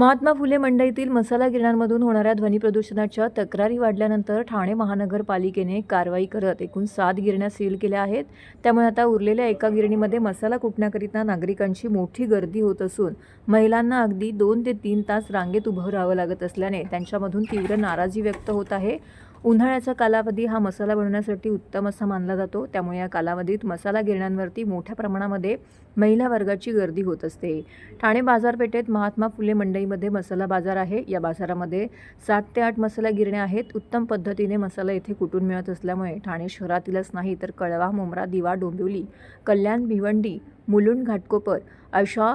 महात्मा फुले मंडईतील मसाला गिरण्यांमधून होणाऱ्या ध्वनी प्रदूषणाच्या तक्रारी वाढल्यानंतर ठाणे महानगरपालिकेने कारवाई करत एकूण 7 गिरण्या सील केल्या आहेत। त्यामुळे आता उरलेल्या एका गिरणीमध्ये मसाला कुटण्याकरिता नागरिकांची मोठी गर्दी होत असून महिलांना अगदी 2 ते 3 तास रांगेत उभं राहावं लागत असल्याने त्यांच्यामधून तीव्र नाराजी व्यक्त होत आहे। उन्हाळ्याचा कालावधी हा मसाला बनवण्यासाठी उत्तम असा मानला जातो, त्यामुळे या कालावधीत मसाला गिरण्यांवरती मोठ्या प्रमाणामध्ये महिला वर्गाची गर्दी होत असते। ठाणे बाजारपेठेत महात्मा फुले मंडईमध्ये मसाला बाजार आहे। या बाजारामध्ये 7 ते 8 मसाला गिरण्या आहेत। उत्तम पद्धतीने मसाला येथे कुटून मिळत असल्यामुळे ठाणे शहरातीलच नाही तर कळवा, मुंब्रा, दिवा, डोंबिवली, कल्याण, भिवंडी, मुलुंड, घाटकोपर अशा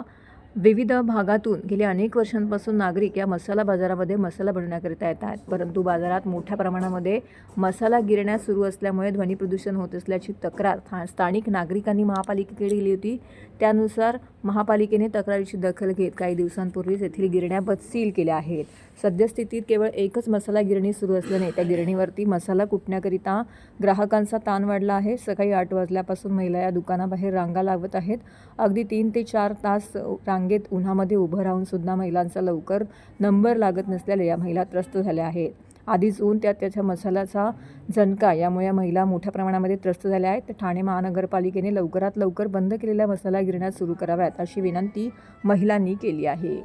विविध भागातून गेल्या अनेक वर्षांपासून नागरिक या मसाला बाजारामध्ये मसाला बनवण्याकरिता येतात। परंतु बाजारात मोठ्या प्रमाणामध्ये मसाला गिरण्या सुरू असल्यामुळे ध्वनी प्रदूषण होत असल्याची तक्रार स्थानिक नागरिकांनी महापालिकेकडे दिली होती। त्यानुसार महापालिकेने तक्रारीची दखल घेत काही दिवसांपूर्वीच येथील गिरण्या सील केल्या आहेत। सद्यस्थितीत केवळ एकच मसाला गिरणी सुरू असल्याने त्या गिरणीवरती मसाला कुटण्याकरिता ग्राहकांचा ताण वाढला आहे। सकाळी 8 वाजल्यापासून महिला या दुकानाबाहेर रांगा लावत आहेत। अगदी 3 ते 4 तास रांगेत उन्हामध्ये उभं राहून सुद्धा महिलांचा लवकर नंबर लागत नसल्याने या महिला त्रस्त झाल्या आहेत। आधीच ऊन त्याच्या मसाल्याचा झणका यामुळे महिला मोठ्या प्रमाणामध्ये त्रस्त झाल्या आहेत। ठाणे महानगरपालिकेने लवकरात लवकर बंद केलेल्या मसाला गिरण्या सुरू कराव्यात अशी विनंती महिलांनी केली आहे।